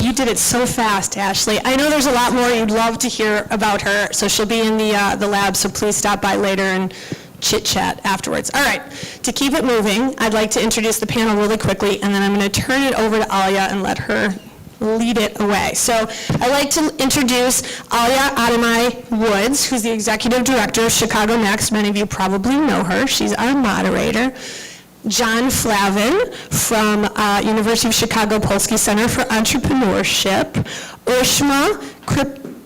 You did it so fast, Ashley. I know there's a lot more you'd love to hear about her, so she'll be in the lab, so please stop by later and chit-chat afterwards. All right, to keep it moving, I'd like to introduce the panel really quickly, and then I'm going to turn it over to Alya and let her lead it away. So I'd like to introduce Alya Adamany Woods, who's the Executive Director of ChicagoNEXT. Many of you probably know her. She's our moderator. John Flavin from University of Chicago Polsky Center for Entrepreneurship. Ushma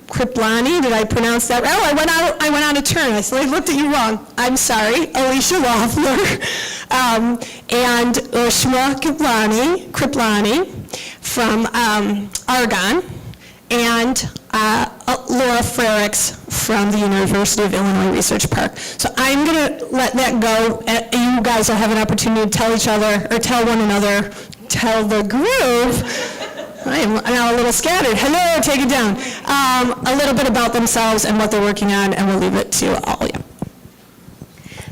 Kriplani, did I pronounce that right? Oh, I went out of turn. I looked at you wrong. I'm sorry. Alicia Löffler. And Ushma Kriplani from Argonne. And Laura Frerichs from the University of Illinois Research Park. So I'm going to let that go. You guys will have an opportunity to tell each other, or tell one another, tell the group. I am now a little scattered. Hello, take it down. A little bit about themselves and what they're working on, and we'll leave it to Alya.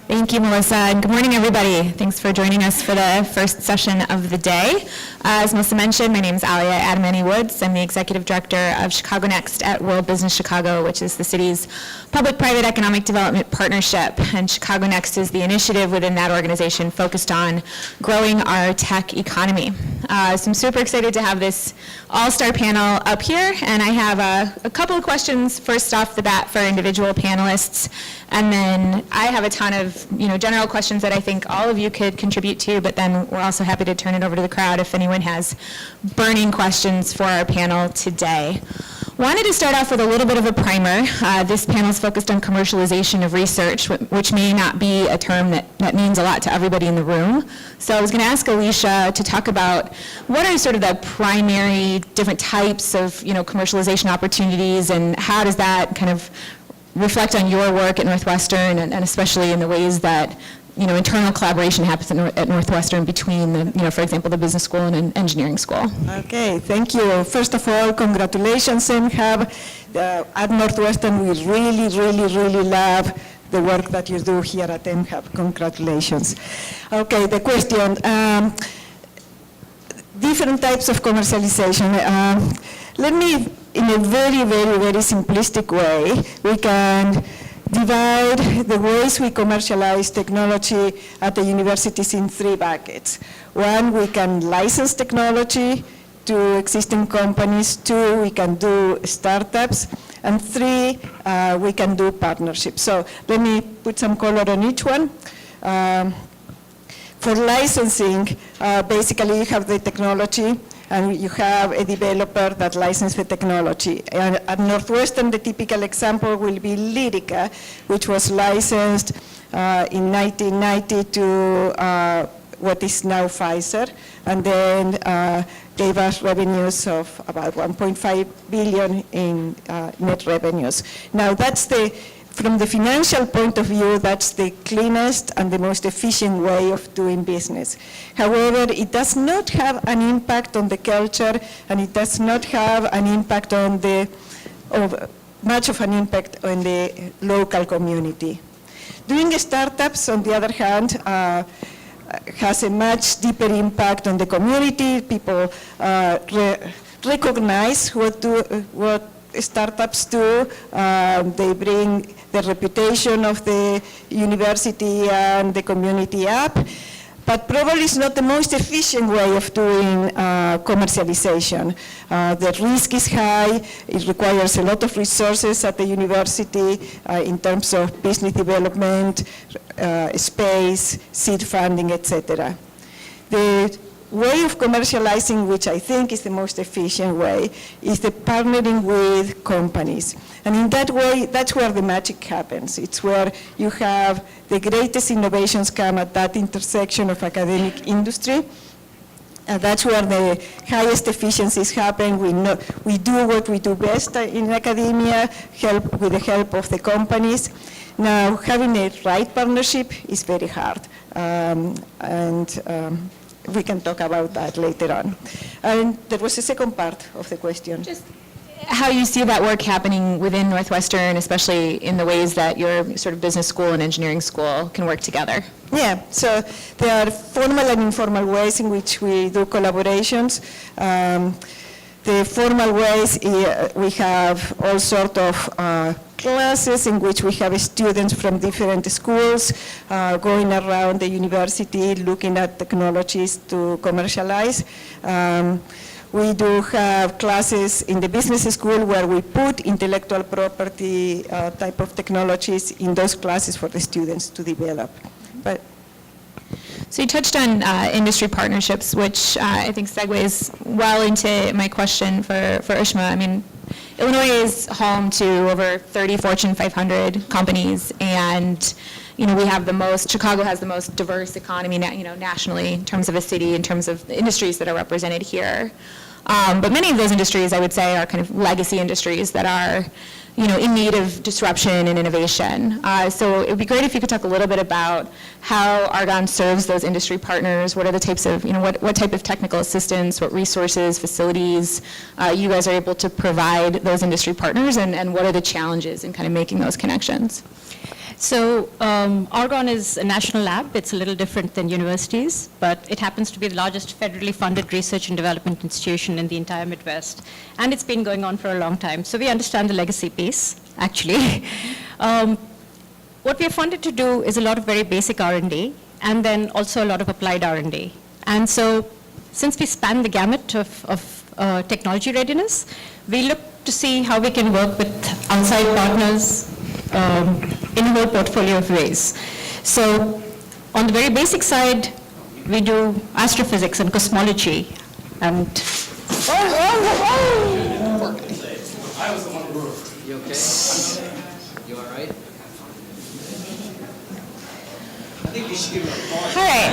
Thank you, Melissa, and good morning, everybody. Thanks for joining us for the first session of the day. As Melissa mentioned, my name is Alya Adamany Woods. I'm the Executive Director of ChicagoNEXT at World Business Chicago, which is the city's public-private economic development partnership. And ChicagoNEXT is the initiative within that organization focused on growing our tech economy. So I'm super excited to have this all-star panel up here, and I have a couple of questions first off the bat for individual panelists, and then I have a ton of general questions that I think all of you could contribute to, but then we're also happy to turn it over to the crowd if anyone has burning questions for our panel today. Wanted to start off with a little bit of a primer. This panel is focused on commercialization of research, which may not be a term that means a lot to everybody in the room. So I was going to ask Alicia to talk about what are sort of the primary different types of commercialization opportunities, and how does that kind of reflect on your work at Northwestern, and especially in the ways that internal collaboration happens at Northwestern between for example, the business school and engineering school. Okay, thank you. First of all, congratulations, mHUB. At Northwestern, we really, really, really love the work that you do here at mHUB. Congratulations. Okay, the question. Different types of commercialization. Let me, in a very, very, very simplistic way, we can divide the ways we commercialize technology at the universities in three buckets. One, we can license technology to existing companies. Two, we can do startups. And three, we can do partnerships. So let me put some color on each one. For licensing, basically you have the technology, and you have a developer that licenses the technology. And at Northwestern, the typical example will be Lyrica, which was licensed in 1990 to what is now Pfizer, and then gave us revenues of about 1.5 billion in net revenues. Now that's from the financial point of view, that's the cleanest and the most efficient way of doing business. However, it does not have an impact on the culture, and it does not have an impact on much of an impact on the local community. Doing startups, on the other hand, has a much deeper impact on the community. People recognize what startups do. They bring the reputation of the university and the community up, but probably it's not the most efficient way of doing commercialization. The risk is high. It requires a lot of resources at the university in terms of business development, space, seed funding, etc. The way of commercializing, which I think is the most efficient way, is the partnering with companies. And in that way, that's where the magic happens. It's where you have the greatest innovations come at that intersection of academic industry. And that's where the highest efficiencies happen. We do what we do best in academia, with the help of the companies. Now, having a right partnership is very hard. We can talk about that later on. And there was a second part of the question. Just how you see that work happening within Northwestern, especially in the ways that your sort of business school and engineering school can work together. Yeah, so there are formal and informal ways in which we do collaborations. The formal ways, we have all sort of classes in which we have students from different schools going around the university looking at technologies to commercialize. We do have classes in the business school where we put intellectual property type of technologies in those classes for the students to develop. But So you touched on industry partnerships, which I think segues well into my question for Ushma. I mean, Illinois is home to over 30 Fortune 500 companies, and we have Chicago has the most diverse economy, nationally in terms of a city, in terms of the industries that are represented here. But many of those industries, I would say, are kind of legacy industries that are in need of disruption and innovation. So it would be great if you could talk a little bit about how Argonne serves those industry partners. What are the types of, what type of technical assistance, what resources, facilities you guys are able to provide those industry partners, and what are the challenges in kind of making those connections? So Argonne is a national lab. It's a little different than universities, but it happens to be the largest federally funded research and development institution in the entire Midwest. And it's been going on for a long time. So we understand the legacy piece, actually. What we are funded to do is a lot of very basic R&D, and then also a lot of applied R&D. And so since we span the gamut of technology readiness, we look to see how we can work with outside partners in a whole portfolio of ways. So on the very basic side, we do astrophysics and cosmology. And I was the one who moved. You okay? You all right? I think you should give him a call. All right,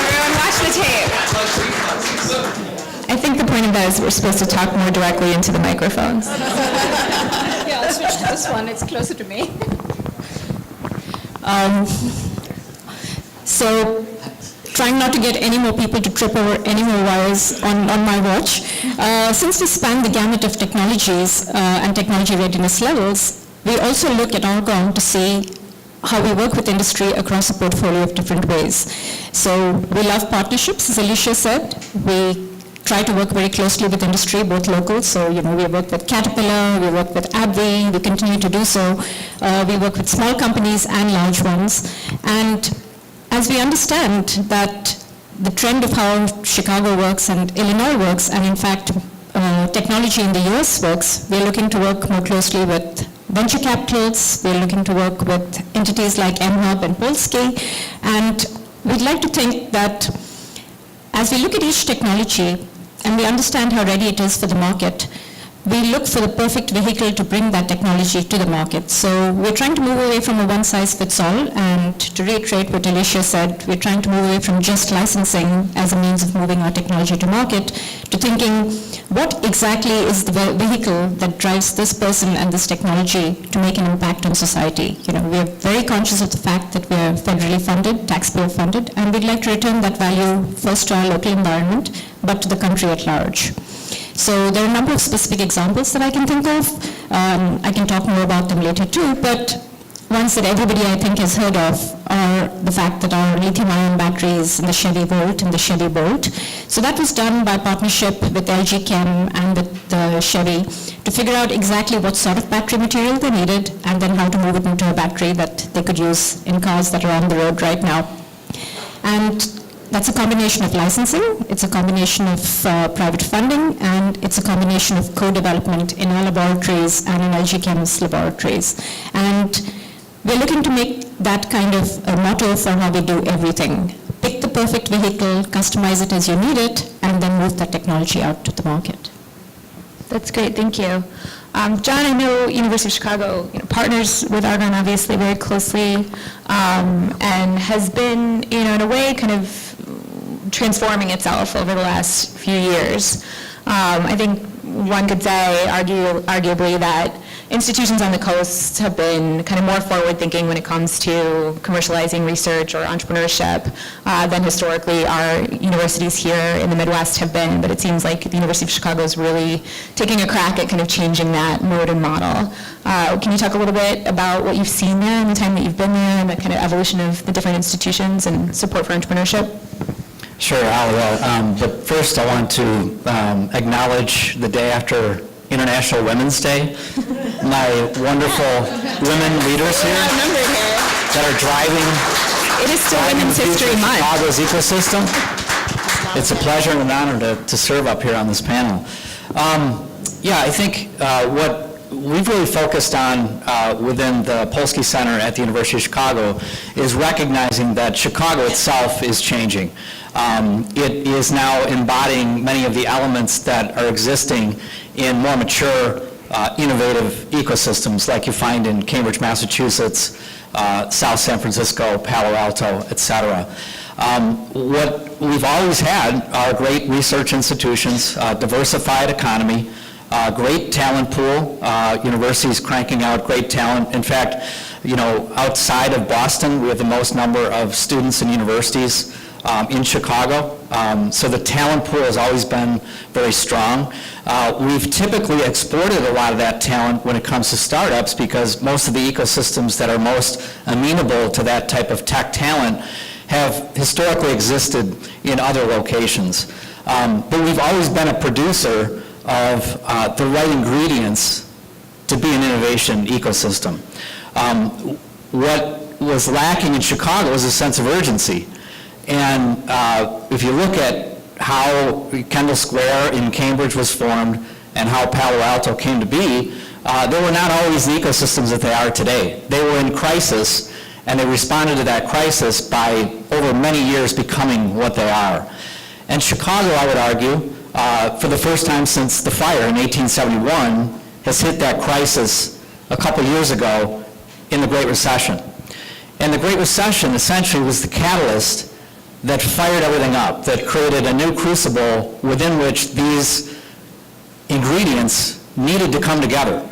everyone watch the tape. I think the point of that is we're supposed to talk more directly into the microphones. yeah, I'll switch to this one. It's closer to me. So trying not to get any more people to trip over any more wires on my watch. Since we span the gamut of technologies and technology readiness levels, we also look at Argonne to see how we work with industry across a portfolio of different ways. So we love partnerships, as Alicia said. We try to work very closely with industry, both local, so we work with Caterpillar, we work with AbbVie, we continue to do so. We work with small companies and large ones. And as we understand that the trend of how Chicago works and Illinois works, and in fact technology in the US works, we're looking to work more closely with venture capitals, we're looking to work with entities like mHUB and Polsky, and we'd like to think that as we look at each technology and we understand how ready it is for the market, we look for the perfect vehicle to bring that technology to the market. So we're trying to move away from a one-size-fits-all, and to reiterate what Alicia said, we're trying to move away from just licensing as a means of moving our technology to market, to thinking what exactly is the vehicle that drives this person and this technology to make an impact on society. We are very conscious of the fact that we are federally funded, taxpayer funded, and we'd like to return that value first to our local environment, but to the country at large. So there are a number of specific examples that I can think of. I can talk more about them later too, but ones that everybody I think has heard of are the fact that our lithium-ion batteries in the Chevy Volt and the Chevy Bolt. So that was done by partnership with LG Chem and with the Chevy to figure out exactly what sort of battery material they needed and then how to move it into a battery that they could use in cars that are on the road right now. And that's a combination of licensing, it's a combination of private funding, and it's a combination of co-development in our laboratories and in LG Chem's laboratories. And we're looking to make that kind of a motto for how we do everything. Pick the perfect vehicle, customize it as you need it, and then move that technology out to the market. That's great, thank you. John, I know University of Chicago partners with Argonne obviously very closely and has been, in a way, kind of transforming itself over the last few years. I think one could say, arguably, that institutions on the coast have been kind of more forward-thinking when it comes to commercializing research or entrepreneurship than historically our universities here in the Midwest have been, but it seems like the University of Chicago is really taking a crack at kind of changing that mode and model. Can you talk a little bit about what you've seen there in the time that you've been there and the kind of evolution of the different institutions and support for entrepreneurship? Sure, Alya. But first I want to acknowledge the day after International Women's Day. My wonderful women leaders here that are driving It is still the Women's future History of Month. Chicago's ecosystem. It's a pleasure and an honor to serve up here on this panel. Yeah, I think what we've really focused on within the Polsky Center at the University of Chicago is recognizing that Chicago itself is changing. It is now embodying many of the elements that are existing in more mature, innovative ecosystems like you find in Cambridge, Massachusetts, South San Francisco, Palo Alto, et cetera. What we've always had are great research institutions, diversified economy, great talent pool, universities cranking out great talent. In fact, you know, outside of Boston, we have the most number of students and universities in Chicago. So the talent pool has always been very strong. We've typically exported a lot of that talent when it comes to startups because most of the ecosystems that are most amenable to that type of tech talent have historically existed in other locations. But we've always been a producer of the right ingredients to be an innovation ecosystem. What was lacking in Chicago was a sense of urgency. And if you look at how Kendall Square in Cambridge was formed and how Palo Alto came to be, they were not always the ecosystems that they are today. They were in crisis, and they responded to that crisis by, over many years, becoming what they are. And Chicago, I would argue, for the first time since the fire in 1871, has hit that crisis a couple years ago in the Great Recession. And the Great Recession essentially was the catalyst that fired everything up, that created a new crucible within which these ingredients needed to come together.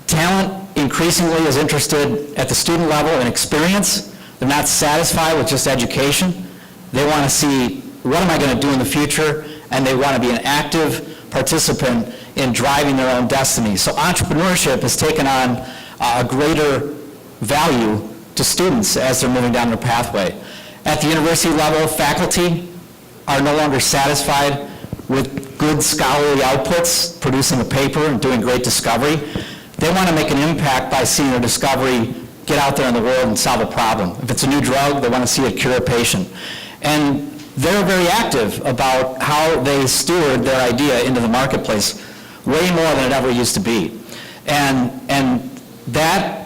Talent increasingly is interested at the student level in experience. They're not satisfied with just education. They want to see, what am I going to do in the future? And they want to be an active participant in driving their own destiny. So entrepreneurship has taken on a greater value to students as they're moving down their pathway. At the university level, faculty are no longer satisfied with good scholarly outputs, producing a paper and doing great discovery. They want to make an impact by seeing their discovery get out there in the world and solve a problem. If it's a new drug, they want to see it cure a patient. And they're very active about how they steward their idea into the marketplace, way more than it ever used to be. And that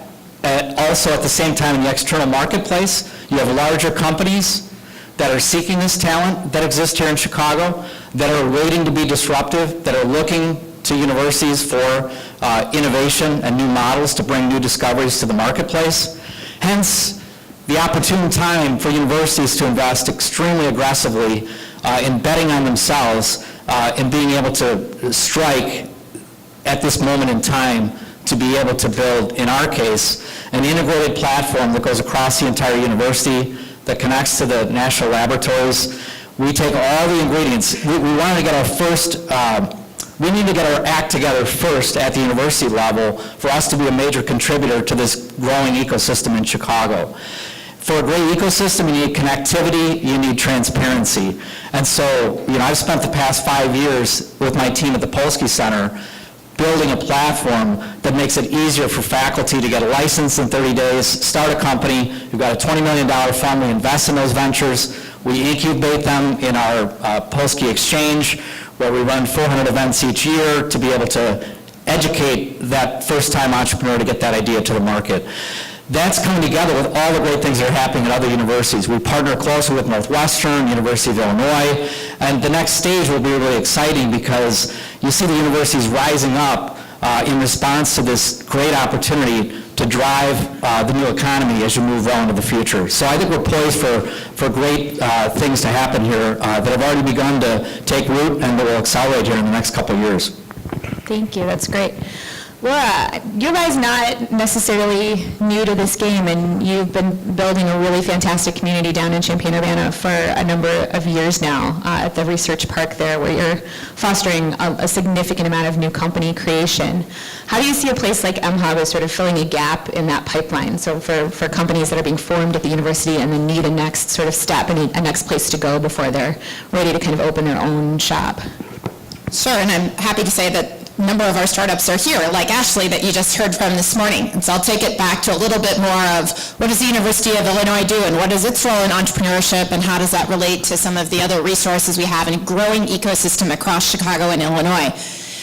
also at the same time in the external marketplace, you have larger companies that are seeking this talent that exists here in Chicago, that are waiting to be disruptive, that are looking to universities for innovation and new models to bring new discoveries to the marketplace. Hence, the opportune time for universities to invest extremely aggressively in betting on themselves and being able to strike at this moment in time to be able to build, in our case, an integrated platform that goes across the entire university, that connects to the national laboratories. We take all the ingredients. We wanted to get our first, we need to get our act together first at the university level for us to be a major contributor to this growing ecosystem in Chicago. For a great ecosystem, you need connectivity, you need transparency. And so, you know, I've spent the past 5 years with my team at the Polsky Center building a platform that makes it easier for faculty to get a license in 30 days, start a company. We've got a $20 million fund. We invest in those ventures. We incubate them in our Polsky Exchange, where we run 400 events each year to be able to educate that first-time entrepreneur to get that idea to the market. That's coming together with all the great things that are happening at other universities. We partner closely with Northwestern, University of Illinois, and the next stage will be really exciting because you see the universities rising up in response to this great opportunity to drive the new economy as you move well into the future. So I think we're poised for great things to happen here that have already begun to take root and that will accelerate here in the next couple of years. Thank you, that's great. Laura, U of I is not necessarily new to this game, and you've been building a really fantastic community down in Champaign-Urbana for a number of years now at the research park there, where you're fostering a significant amount of new company creation. How do you see a place like mHUB as sort of filling a gap in that pipeline? So for companies that are being formed at the university and then need a next sort of step and a next place to go before they're ready to kind of open their own shop? Sure, and I'm happy to say that a number of our startups are here, like Ashley that you just heard from this morning. And so I'll take it back to a little bit more of what does the University of Illinois do and what is its role in entrepreneurship and how does that relate to some of the other resources we have in a growing ecosystem across Chicago and Illinois.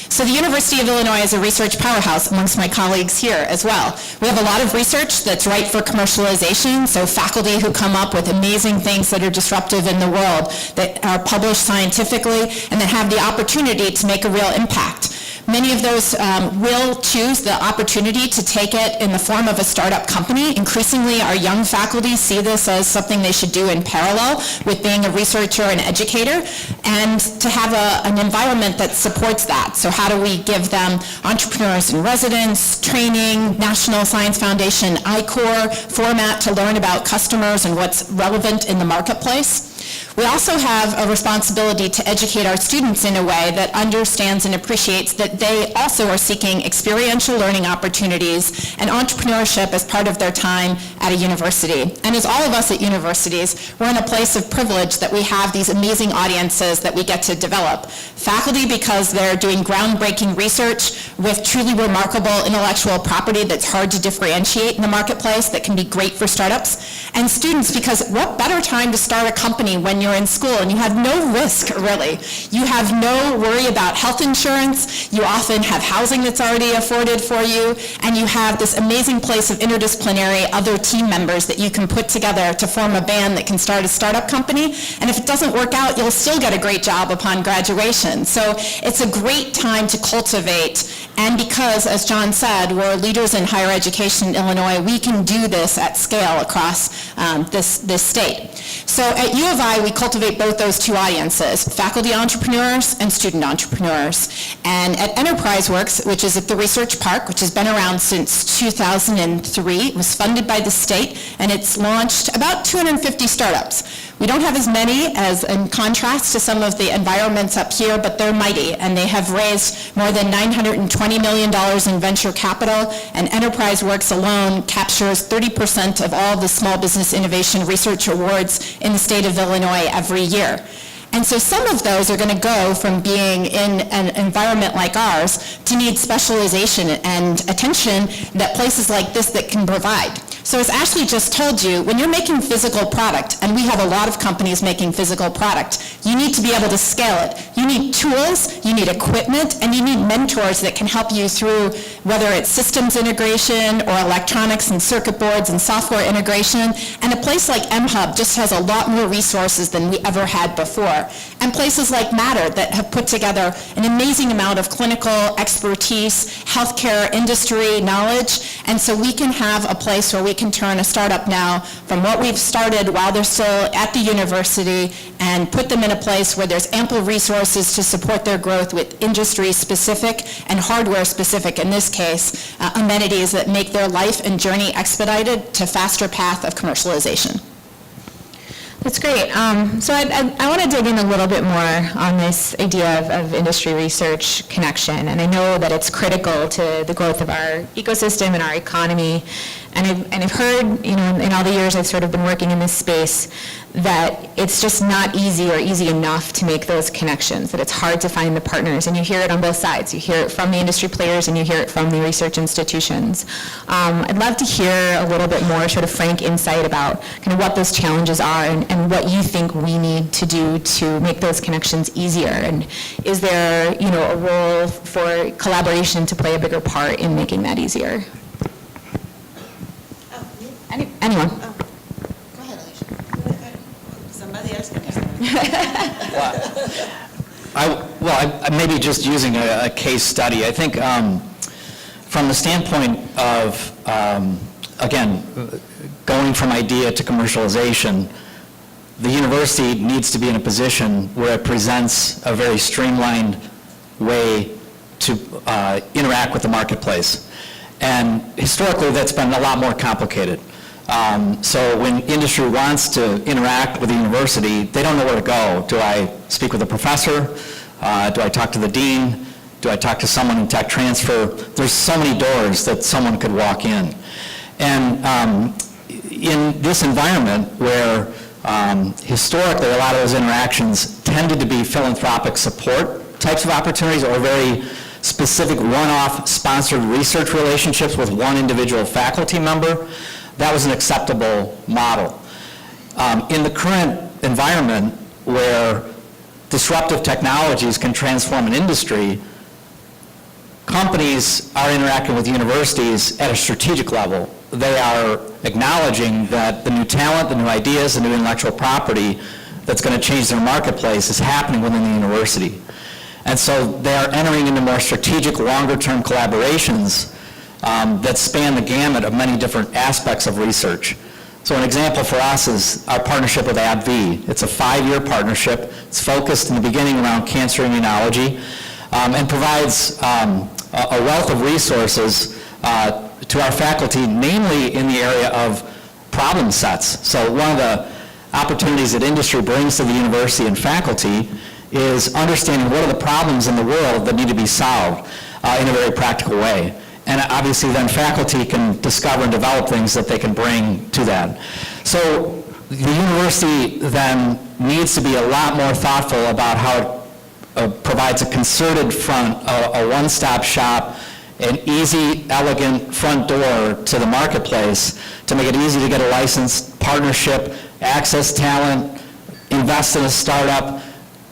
So the University of Illinois is a research powerhouse amongst my colleagues here as well. We have a lot of research that's ripe for commercialization, so faculty who come up with amazing things that are disruptive in the world, that are published scientifically, and that have the opportunity to make a real impact. Many of those will choose the opportunity to take it in the form of a startup company. Increasingly, our young faculty see this as something they should do in parallel with being a researcher and educator, and to have an environment that supports that. So how do we give them entrepreneurs in residence, training, National Science Foundation, I-Corps format to learn about customers and what's relevant in the marketplace? We also have a responsibility to educate our students in a way that understands and appreciates that they also are seeking experiential learning opportunities and entrepreneurship as part of their time at a university. And as all of us at universities, we're in a place of privilege that we have these amazing audiences that we get to develop. Faculty, because they're doing groundbreaking research with truly remarkable intellectual property that's hard to differentiate in the marketplace that can be great for startups. And students, because what better time to start a company when you're in school and you have no risk, really. You have no worry about health insurance. You often have housing that's already afforded for you, and you have this amazing place of interdisciplinary other team members that you can put together to form a band that can start a startup company. And if it doesn't work out, you'll still get a great job upon graduation. So it's a great time to cultivate. And because, as John said, we're leaders in higher education in Illinois, we can do this at scale across this state. So at U of I, we cultivate both those two audiences, faculty entrepreneurs and student entrepreneurs. And at Enterprise Works, which is at the Research Park, which has been around since 2003, it was funded by the state, and it's launched about 250 startups. We don't have as many as in contrast to some of the environments up here, but they're mighty, and they have raised more than $920 million in venture capital, and Enterprise Works alone captures 30% of all the Small Business Innovation Research Awards in the state of Illinois every year. And so some of those are going to go from being in an environment like ours to need specialization and attention that places like this that can provide. So as Ashley just told you, when you're making physical product, and we have a lot of companies making physical product, you need to be able to scale it. You need tools, you need equipment, and you need mentors that can help you through whether it's systems integration or electronics and circuit boards and software integration. And a place like mHUB just has a lot more resources than we ever had before. And places like Matter that have put together an amazing amount of clinical expertise, healthcare industry knowledge, and so we can have a place where we can turn a startup now from what we've started while they're still at the university and put them in a place where there's ample resources to support their growth with industry-specific and hardware-specific, in this case, amenities that make their life and journey expedited to faster path of commercialization. That's great. So I want to dig in a little bit more on this idea of industry research connection, and I know that it's critical to the growth of our ecosystem and our economy. And I've heard, in all the years I've sort of been working in this space, that it's just not easy or easy enough to make those connections, that it's hard to find the partners, and you hear it on both sides. You hear it from the industry players and you hear it from the research institutions. I'd love to hear a little bit more sort of frank insight about kind of what those challenges are and what you think we need to do to make those connections easier. And is there, a role for collaboration to play a bigger part in making that easier? Anyone? Go ahead, Alicia. Somebody else can start. I maybe just using a case study. I think from the standpoint of, again, going from idea to commercialization, the university needs to be in a position where it presents a very streamlined way interact with the marketplace. And historically, that's been a lot more complicated. So when industry wants to interact with the university, they don't know where to go. Do I speak with a professor? Do I talk to the dean? Do I talk to someone in tech transfer? There's so many doors that someone could walk in. And in this environment where historically a lot of those interactions tended to be philanthropic support types of opportunities or very specific one-off sponsored research relationships with one individual faculty member, that was an acceptable model. In the current environment where disruptive technologies can transform an industry, companies are interacting with universities at a strategic level. They are acknowledging that the new talent, the new ideas, the new intellectual property that's going to change their marketplace is happening within the university. And so they are entering into more strategic, longer-term collaborations that span the gamut of many different aspects of research. So an example for us is our partnership with AbbVie. It's a 5-year partnership. It's focused in the beginning around cancer immunology and provides a wealth of resources to our faculty, mainly in the area of problem sets. So one of the opportunities that industry brings to the university and faculty is understanding what are the problems in the world that need to be solved in a very practical way. And obviously then faculty can discover and develop things that they can bring to that. So the university then needs to be a lot more thoughtful about how it provides a concerted front, a one-stop shop, an easy, elegant front door to the marketplace to make it easy to get a licensed partnership, access talent, invest in a startup.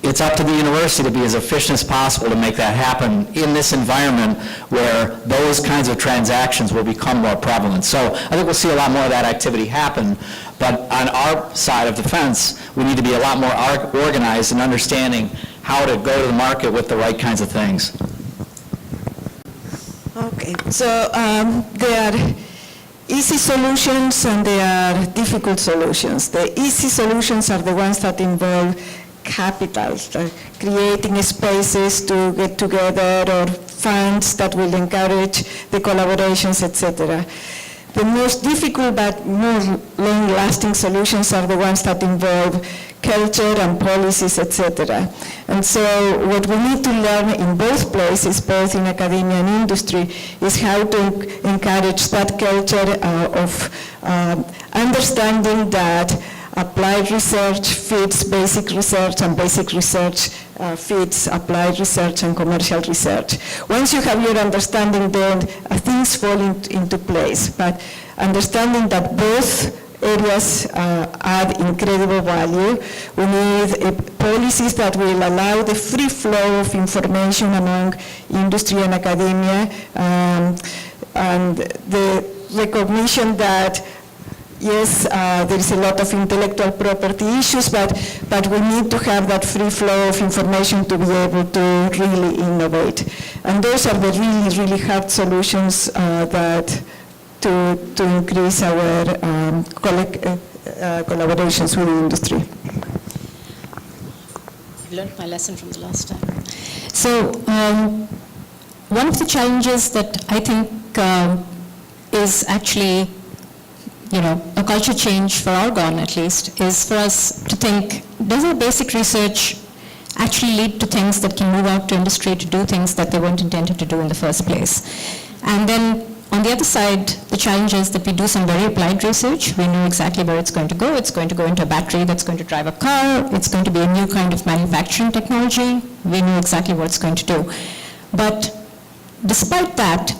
It's up to the university to be as efficient as possible to make that happen in this environment where those kinds of transactions will become more prevalent. So I think we'll see a lot more of that activity happen, but on our side of the fence, we need to be a lot more organized in understanding how to go to the market with the right kinds of things. Okay, so there are easy solutions and there are difficult solutions. The easy solutions are the ones that involve capital, creating spaces to get together or funds that will encourage the collaborations, etc. The most difficult but more long-lasting solutions are the ones that involve culture and policies, etc. And so what we need to learn in both places, both in academia and industry, is how to encourage that culture of understanding that applied research feeds basic research and basic research feeds applied research and commercial research. Once you have your understanding, then things fall into place. But understanding that both areas add incredible value, we need policies that will allow the free flow of information among industry and academia, and the recognition that yes, there is a lot of intellectual property issues, but we need to have that free flow of information to be able to really innovate. And those are the really, really hard solutions that to increase our collaborations with the industry. I've learned my lesson from the last time. So one of the challenges that I think is actually, a culture change for Argonne at least, is for us to think, does our basic research actually lead to things that can move out to industry to do things that they weren't intended to do in the first place? And then on the other side, the challenge is that we do some very applied research. We know exactly where it's going to go. It's going to go into a battery that's going to drive a car. It's going to be a new kind of manufacturing technology. We know exactly what it's going to do. But despite that,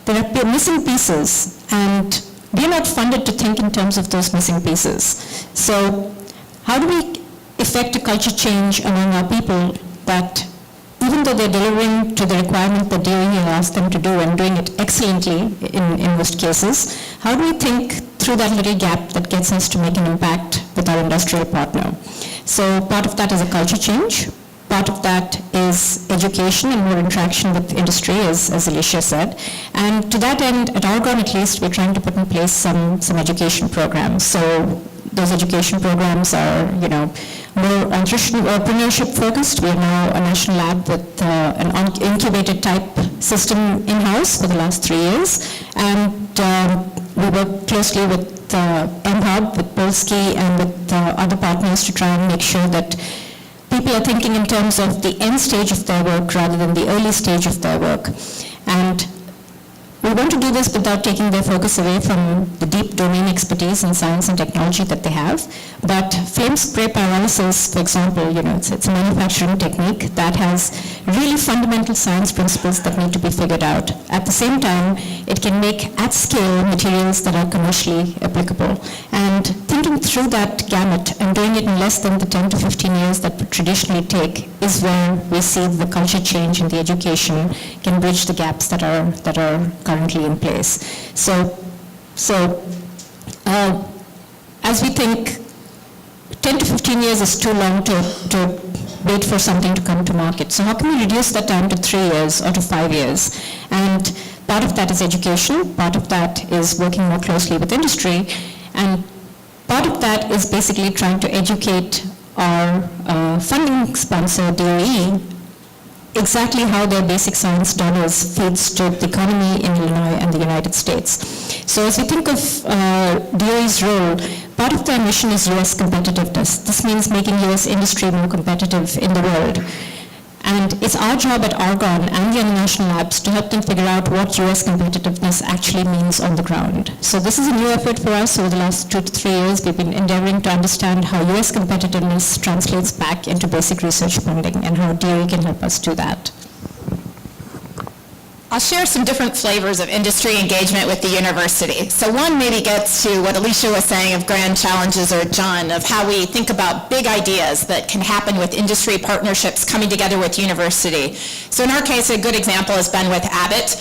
there are missing pieces, and we're not funded to think in terms of those missing pieces. So how do we effect a culture change among our people that even though they're delivering to the requirement that DOE asked them to do and doing it excellently in most cases, how do we think through that little gap that gets us to make an impact with our industrial partner? So part of that is a culture change. Part of that is education and more interaction with industry, as Alicia said. And to that end, at Argonne at least, we're trying to put in place some education programs. So those education programs are, more entrepreneurship focused. We are now a national lab with an incubated type system in-house for the last 3 years. And we work closely with mHUB, with Polsky, and with other partners to try and make sure that people are thinking in terms of the end stage of their work rather than the early stage of their work. And we want to do this without taking their focus away from the deep domain expertise in science and technology that they have. But flame spray pyrolysis, for example, it's a manufacturing technique that has really fundamental science principles that need to be figured out. At the same time, it can make at scale materials that are commercially applicable. And thinking through that gamut and doing it in less than the 10 to 15 years that would traditionally take is where we see the culture change in the education can bridge the gaps that are currently in place. So as we think, 10 to 15 years is too long to wait for something to come to market. So how can we reduce that time to 3 years or to 5 years? And part of that is education, part of that is working more closely with industry, and part of that is basically trying to educate our funding sponsor, DOE, exactly how their basic science dollars feeds to the economy in Illinois and the United States. So as we think of DOE's role, part of their mission is U.S. competitiveness. This means making U.S. industry more competitive in the world. And it's our job at Argonne and the other national labs to help them figure out what U.S. competitiveness actually means on the ground. So this is a new effort for us. Over the last 2 to 3 years, we've been endeavoring to understand how U.S. competitiveness translates back into basic research funding and how DOE can help us do that. I'll share some different flavors of industry engagement with the university. So one maybe gets to what Alicia was saying of grand challenges, or John, of how we think about big ideas that can happen with industry partnerships coming together with university. So in our case, a good example has been with Abbott,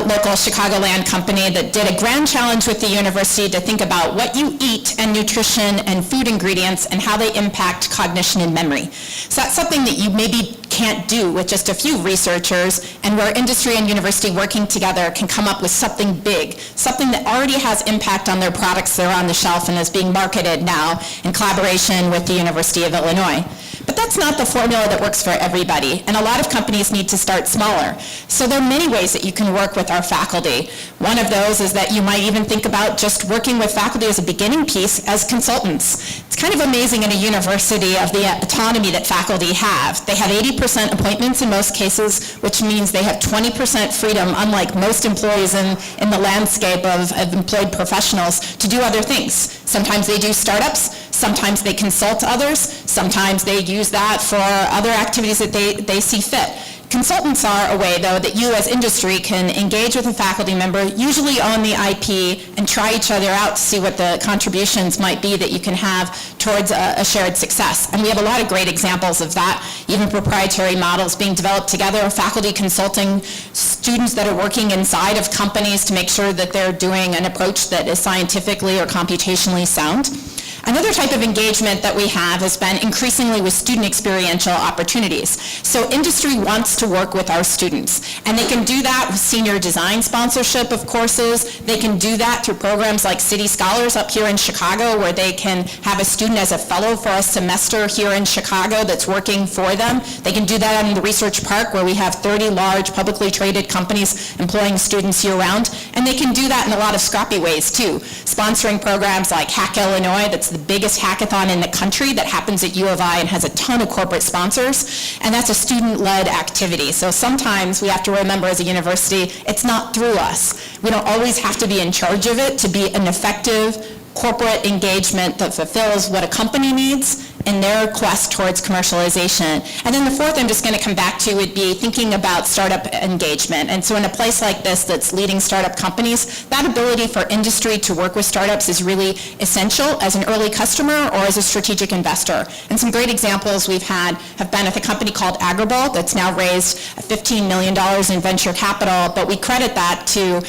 local Chicagoland company that did a grand challenge with the university to think about what you eat and nutrition and food ingredients and how they impact cognition and memory. So that's something that you maybe can't do with just a few researchers, and where industry and university working together can come up with something big, something that already has impact on their products that are on the shelf and is being marketed now in collaboration with the University of Illinois. But that's not the formula that works for everybody, and a lot of companies need to start smaller. So there are many ways that you can work with our faculty. One of those is that you might even think about just working with faculty as a beginning piece as consultants. It's kind of amazing in a university of the autonomy that faculty have. They have 80% appointments in most cases, which means they have 20% freedom, unlike most employees in the landscape of employed professionals, to do other things. Sometimes they do startups, sometimes they consult others, sometimes they use that for other activities that they see fit. Consultants are a way, though, that you as industry can engage with a faculty member, usually own the IP, and try each other out to see what the contributions might be that you can have towards a shared success. And we have a lot of great examples of that, even proprietary models being developed together, faculty consulting students that are working inside of companies to make sure that they're doing an approach that is scientifically or computationally sound. Another type of engagement that we have has been increasingly with student experiential opportunities. So industry wants to work with our students, and they can do that with senior design sponsorship of courses. They can do that through programs like City Scholars up here in Chicago, where they can have a student as a fellow for a semester here in Chicago that's working for them. They can do that in the Research Park, where we have 30 large publicly traded companies employing students year-round, and they can do that in a lot of scrappy ways too, sponsoring programs like Hack Illinois, that's the biggest hackathon in the country that happens at U of I and has a ton of corporate sponsors, and that's a student-led activity. So sometimes we have to remember as a university, it's not through us. We don't always have to be in charge of it to be an effective corporate engagement that fulfills what a company needs in their quest towards commercialization. And then the fourth I'm just going to come back to would be thinking about startup engagement. And so in a place like this that's leading startup companies, that ability for industry to work with startups is really essential as an early customer or as a strategic investor. And some great examples we've had have been at a company called Agriball that's now raised $15 million in venture capital, but we credit that to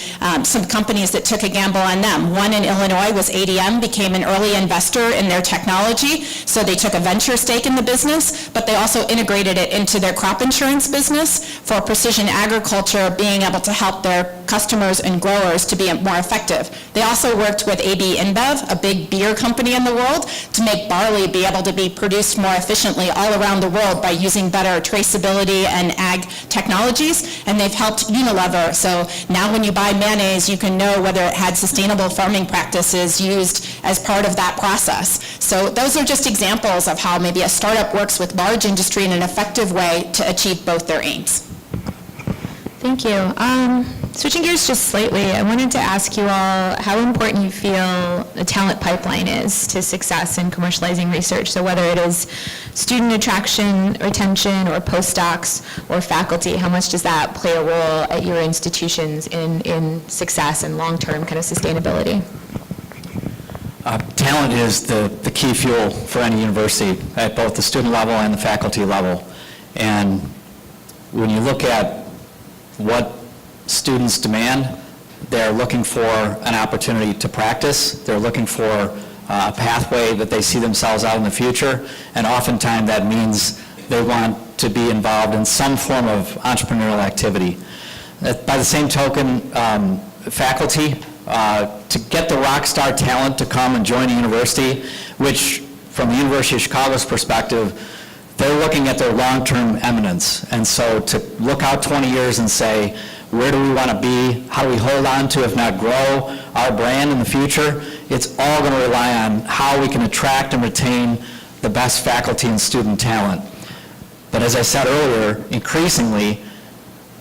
some companies that took a gamble on them. One in Illinois was 88 IBM became an early investor in their technology, so they took a venture stake in the business, but they also integrated it into their crop insurance business for precision agriculture, being able to help their customers and growers to be more effective. They also worked with AB InBev, a big beer company in the world, to make barley be able to be produced more efficiently all around the world by using better traceability and ag technologies, and they've helped Unilever. So now when you buy mayonnaise, you can know whether it had sustainable farming practices used as part of that process. So those are just examples of how maybe a startup works with large industry in an effective way to achieve both their aims. Thank you. Switching gears just slightly, I wanted to ask you all how important you feel the talent pipeline is to success in commercializing research. So whether it is student attraction, retention, or postdocs, or faculty, how much does that play a role at your institutions in success and long-term kind of sustainability? Talent is the key fuel for any university at both the student level and the faculty level. And when you look at what students demand, they're looking for an opportunity to practice. They're looking for a pathway that they see themselves out in the future, and oftentimes that means they want to be involved in some form of entrepreneurial activity. By the same token, faculty, to get the rock star talent to come and join a university, which from the University of Chicago's perspective, they're looking at their long-term eminence. And so to look out 20 years and say, where do we want to be? How do we hold on to, if not grow, our brand in the future? It's all going to rely on how we can attract and retain the best faculty and student talent. But as I said earlier, increasingly,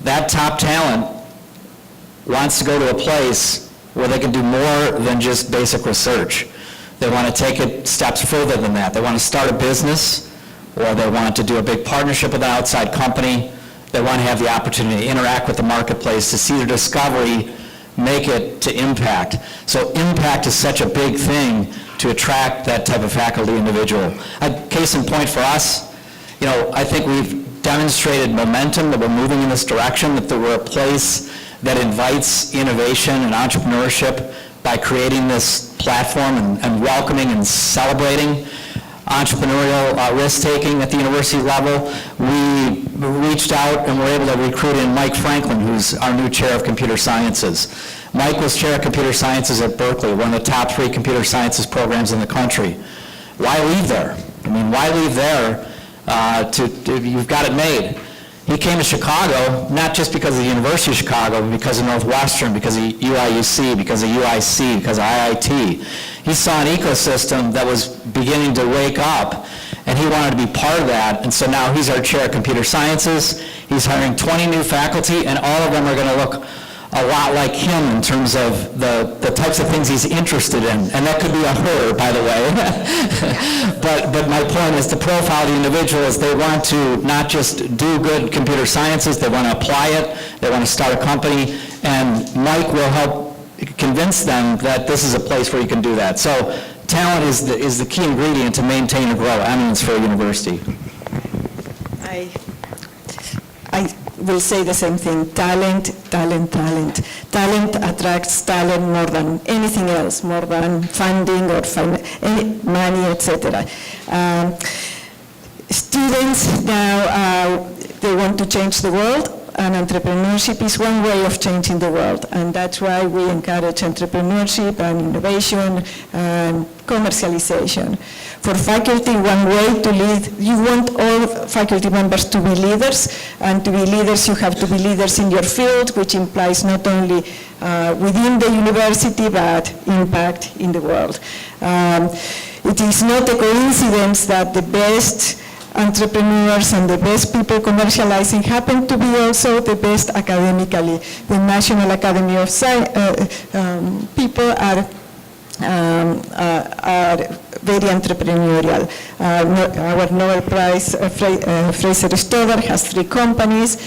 that top talent wants to go to a place where they can do more than just basic research. They want to take it steps further than that. They want to start a business, or they want to do a big partnership with an outside company. They want to have the opportunity to interact with the marketplace, to see their discovery make it to impact. So impact is such a big thing to attract that type of faculty individual. Case in point for us, I think we've demonstrated momentum that we're moving in this direction, that we're a place that invites innovation and entrepreneurship by creating this platform and welcoming and celebrating entrepreneurial risk-taking at the university level. We reached out and were able to recruit in Mike Franklin, who's our new chair of computer sciences. Mike was chair of computer sciences at Berkeley, one of the top 3 computer sciences programs in the country. Why leave there? I mean, why leave there you've got it made? He came to Chicago, not just because of the University of Chicago, but because of Northwestern, because of UIUC, because of UIC, because of IIT. He saw an ecosystem that was beginning to wake up, and he wanted to be part of that, and so now he's our chair of computer sciences. He's hiring 20 new faculty, and all of them are going to look a lot like him in terms of the types of things he's interested in, and that could be a her, by the way. But my point is, to profile the individual is they want to not just do good computer sciences, they want to apply it, they want to start a company, and Mike will help convince them that this is a place where you can do that. So talent is the key ingredient to maintain and grow eminence for a university. I will say the same thing. Talent, talent, talent. Talent attracts talent more than anything else, more than funding or money, etc. Students now, they want to change the world, and entrepreneurship is one way of changing the world, and that's why we encourage entrepreneurship and innovation and commercialization. For faculty, one way to lead, you want all faculty members to be leaders, and to be leaders you have to be leaders in your field, which implies not only within the university but impact in the world. It is not a coincidence that the best entrepreneurs and the best people commercializing happen to be also the best academically. The National Academy of Science people are very entrepreneurial. Our Nobel Prize, Fraser Stoddard, has 3 companies.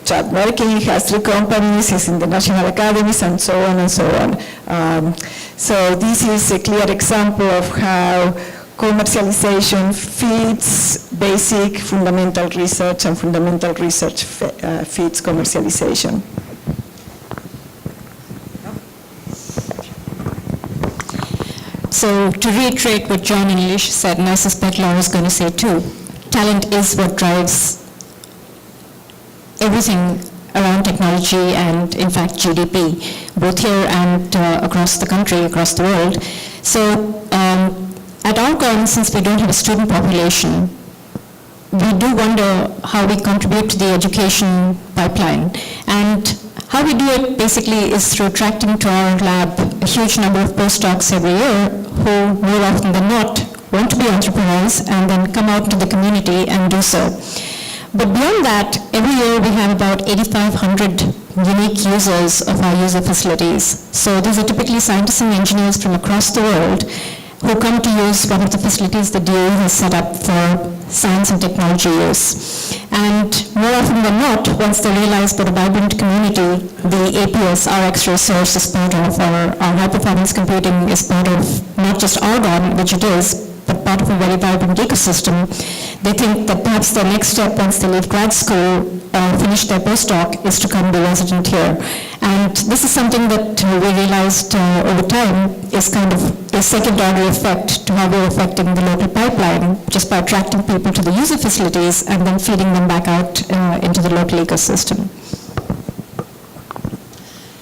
Chad Merkin has 3 companies, he's in the National Academies, and so on and so on. So this is a clear example of how commercialization feeds basic fundamental research, and fundamental research feeds commercialization. So to reiterate what John and Alicia said, and I suspect Laura's going to say too, talent is what drives everything around technology and, in fact, GDP, both here and across the country, across the world. So at Argonne, since we don't have a student population, we do wonder how we contribute to the education pipeline. And how we do it basically is through attracting to our lab a huge number of postdocs every year who, more often than not, want to be entrepreneurs and then come out to the community and do so. But beyond that, every year we have about 8,500 unique users of our user facilities. So these are typically scientists and engineers from across the world who come to use one of the facilities the DOE has set up for science and technology use. And more often than not, once they realize that a vibrant community, the APS, our extra resource, is part of, or our high-performance computing is part of not just Argonne, which it is, but part of a very vibrant ecosystem, they think that perhaps their next step once they leave grad school, finish their postdoc, is to come be resident here. And this is something that we realized over time is kind of a second-order effect to how we're affecting the local pipeline, just by attracting people to the user facilities and then feeding them back out into the local ecosystem.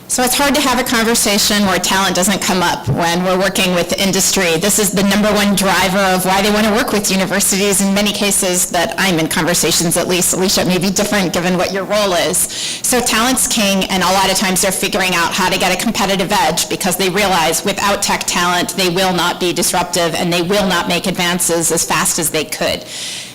So it's hard to have a conversation where talent doesn't come up when we're working with industry. This is the number one driver of why they want to work with universities in many cases that I'm in conversations, at least. Alicia, it may be different given what your role is. So talent's king, and a lot of times they're figuring out how to get a competitive edge because they realize without tech talent, they will not be disruptive and they will not make advances as fast as they could.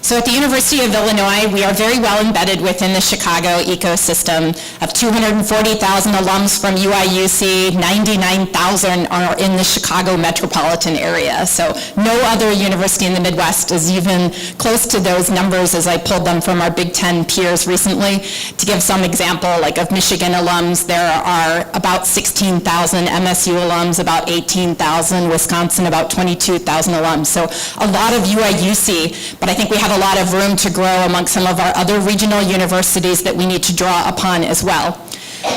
So at the University of Illinois, we are very well embedded within the Chicago ecosystem. Of 240,000 alums from UIUC, 99,000 are in the Chicago metropolitan area. So no other university in the Midwest is even close to those numbers as I pulled them from our Big Ten peers recently. To give some example, like of Michigan alums, there are about 16,000 MSU alums, about 18,000, Wisconsin about 22,000 alums. So a lot of UIUC, but I think we have a lot of room to grow among some of our other regional universities that we need to draw upon as well.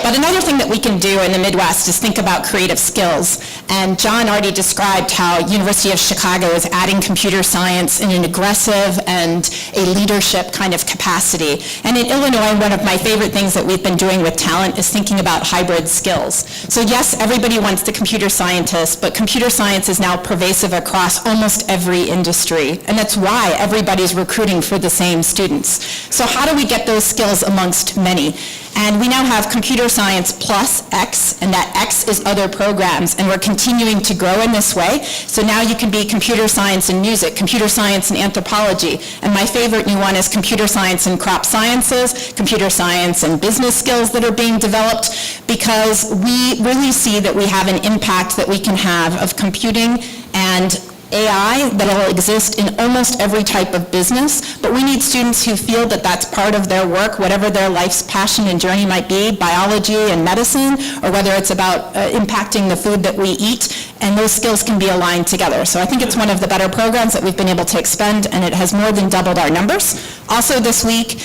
But another thing that we can do in the Midwest is think about creative skills. And John already described how University of Chicago is adding computer science in an aggressive and a leadership kind of capacity. And in Illinois, one of my favorite things that we've been doing with talent is thinking about hybrid skills. So yes, everybody wants the computer scientist, but computer science is now pervasive across almost every industry. And that's why everybody's recruiting for the same students. So how do we get those skills amongst many? And we now have Computer Science Plus X, and that X is other programs, and we're continuing to grow in this way. So now you can be Computer Science and Music, Computer Science and Anthropology, and my favorite new one is Computer Science and Crop Sciences, Computer Science and Business Skills that are being developed, because we really see that we have an impact that we can have of computing and AI that will exist in almost every type of business, but we need students who feel that that's part of their work, whatever their life's passion and journey might be, biology and medicine, or whether it's about impacting the food that we eat, and those skills can be aligned together. So I think it's one of the better programs that we've been able to expend, and it has more than doubled our numbers. Also this week,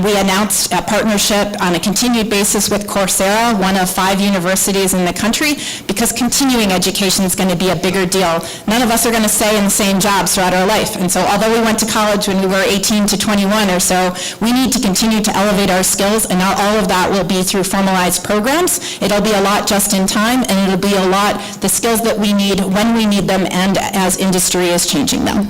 we announced a partnership on a continued basis with Coursera, one of 5 universities in the country, because continuing education is going to be a bigger deal. None of us are going to stay in the same jobs throughout our life. And so although we went to college when we were 18 to 21 or so, we need to continue to elevate our skills, and not all of that will be through formalized programs. It'll be a lot just in time, and it'll be a lot the skills that we need when we need them and as industry is changing them.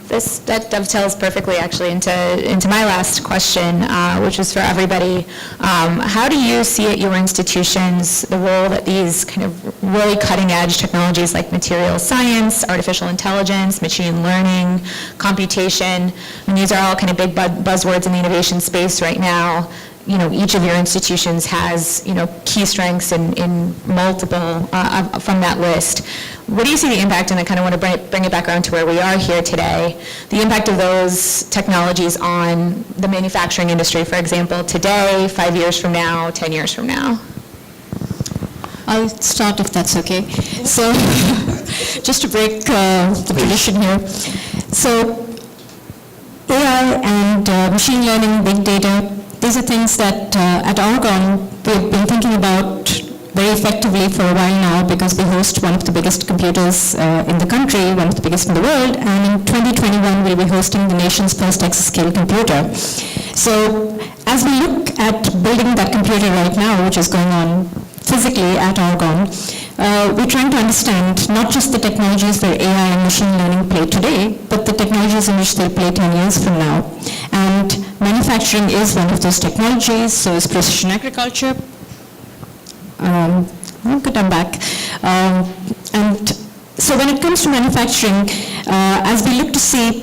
That dovetails perfectly, actually, into my last question, which was for everybody. How do you see at your institutions the role that these kind of really cutting-edge technologies like material science, artificial intelligence, machine learning, computation, I mean, these are all kind of big buzzwords in the innovation space right now. You know, each of your institutions has, you know, key strengths in multiple from that list. What do you see the impact, and I kind of want to bring it back around to where we are here today, the impact of those technologies on the manufacturing industry, for example, today, 5 years from now, 10 years from now? I'll start if that's okay. So, just to break the tradition here. So, AI and machine learning, big data, these are things that at Argonne we've been thinking about very effectively for a while now because we host one of the biggest computers in the country, one of the biggest in the world, and in 2021 we'll be hosting the nation's first exascale computer. So as we look at building that computer right now, which is going on physically at Argonne, we're trying to understand not just the technologies where AI and machine learning play today, but the technologies in which they'll play 10 years from now. And manufacturing is one of those technologies, so is precision agriculture. Good, I'm back. And so when it comes to manufacturing, as we look to see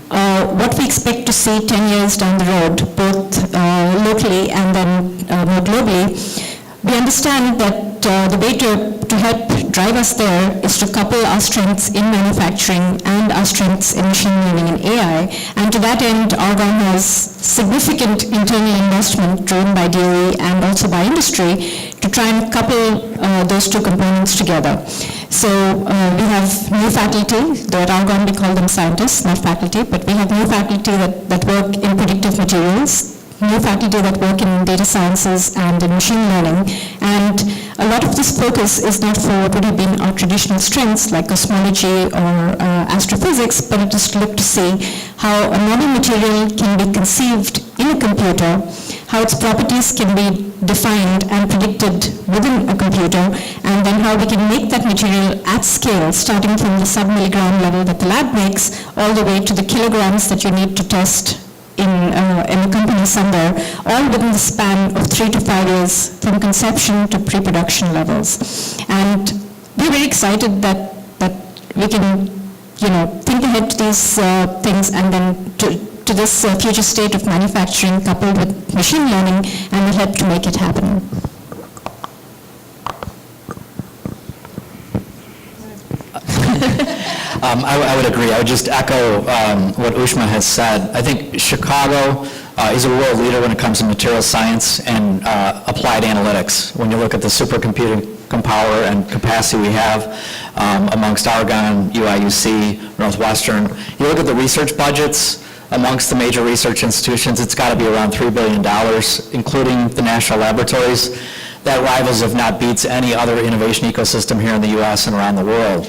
what we expect to see 10 years down the road, both locally and then more globally, we understand that the way to help drive us there is to couple our strengths in manufacturing and our strengths in machine learning and AI. And to that end, Argonne has significant internal investment driven by DOE and also by industry to try and couple those two components together. So we have new faculty, though at Argonne we call them scientists, not faculty, but we have new faculty that work in predictive materials, new faculty that work in data sciences and in machine learning. And a lot of this focus is not for what would have been our traditional strengths like cosmology or astrophysics, but it is to look to see how a model material can be conceived in a computer, how its properties can be defined and predicted within a computer, and then how we can make that material at scale, starting from the sub-milligram level that the lab makes, all the way to the kilograms that you need to test in a company somewhere, all within the span of 3 to 5 years from conception to pre-production levels. And we're very excited that we can, think ahead to these things and then to this future state of manufacturing coupled with machine learning, and will help to make it happen. I would agree. I would just echo what Ushma has said. I think Chicago is a world leader when it comes to material science and applied analytics. When you look at the supercomputing power and capacity we have amongst Argonne, UIUC, Northwestern, you look at the research budgets amongst the major research institutions, it's got to be around $3 billion, including the national laboratories. That rivals, if not beats, any other innovation ecosystem here in the U.S. and around the world.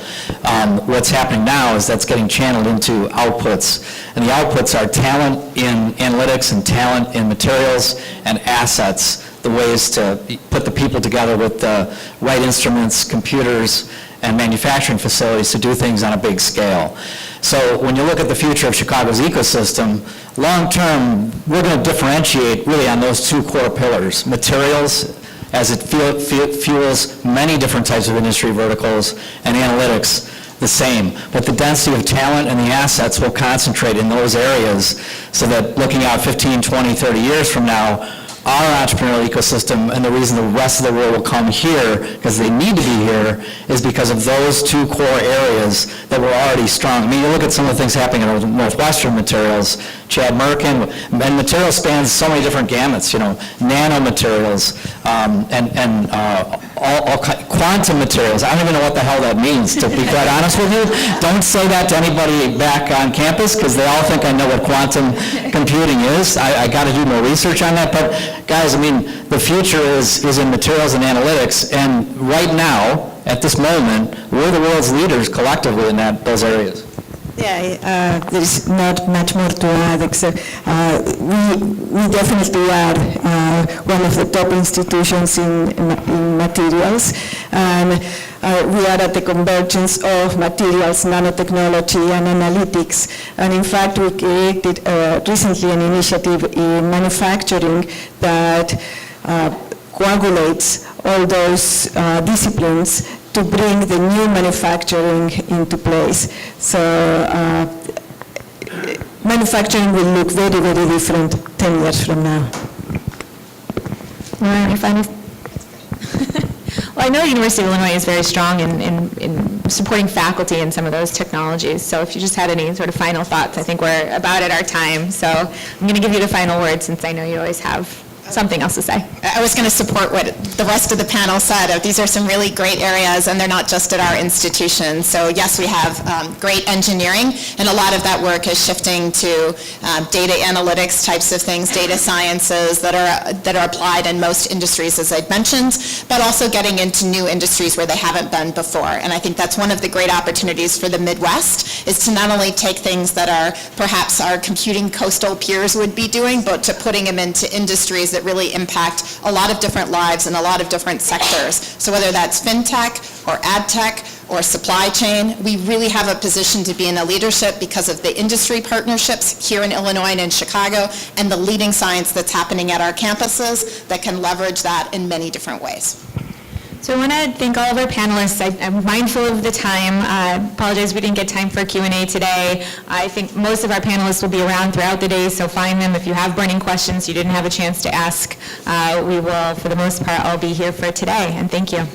What's happening now is that's getting channeled into outputs, and the outputs are talent in analytics and talent in materials and assets, the ways to put the people together with the right instruments, computers, and manufacturing facilities to do things on a big scale. So when you look at the future of Chicago's ecosystem, long term, we're going to differentiate really on those two core pillars, materials, as it fuels many different types of industry verticals, and analytics the same. But the density of talent and the assets will concentrate in those areas so that looking out 15, 20, 30 years from now, our entrepreneurial ecosystem and the reason the rest of the world will come here, because they need to be here, is because of those two core areas that were already strong. I mean, you look at some of the things happening in Northwestern materials, Chad Merkin, and material spans so many different gamuts, nanomaterials, and all quantum materials. I don't even know what the hell that means, to be quite honest with you. Don't say that to anybody back on campus, because they all think I know what quantum computing is. I got to do more research on that, but guys, I mean, the future is in materials and analytics, and right now, at this moment, we're the world's leaders collectively in those areas. Yeah, there is not much more to add, except we definitely are one of the top institutions in materials, and we are at the convergence of materials, nanotechnology, and analytics. And in fact, we created recently an initiative in manufacturing that coagulates all those disciplines to bring the new manufacturing into place. So manufacturing will look very, very different 10 years from now. Well, I know the University of Illinois is very strong in supporting faculty in some of those technologies. So if you just had any sort of final thoughts, I think we're about at our time. So I'm going to give you the final word since I know you always have something else to say. I was going to support what the rest of the panel said. These are some really great areas, and they're not just at our institution. So yes, we have great engineering, and a lot of that work is shifting to data analytics types of things, data sciences that are applied in most industries, as I'd mentioned, but also getting into new industries where they haven't been before. And I think that's one of the great opportunities for the Midwest, is to not only take things that are perhaps our computing coastal peers would be doing, but to putting them into industries that really impact a lot of different lives and a lot of different sectors. So whether that's fintech or ad tech or supply chain, we really have a position to be in a leadership because of the industry partnerships here in Illinois and in Chicago, and the leading science that's happening at our campuses that can leverage that in many different ways. So I want to thank all of our panelists. I'm mindful of the time. Apologize we didn't get time for Q&A today. I think most of our panelists will be around throughout the day, so find them. If you have burning questions you didn't have a chance to ask, we will, for the most part, all be here for today, and thank you.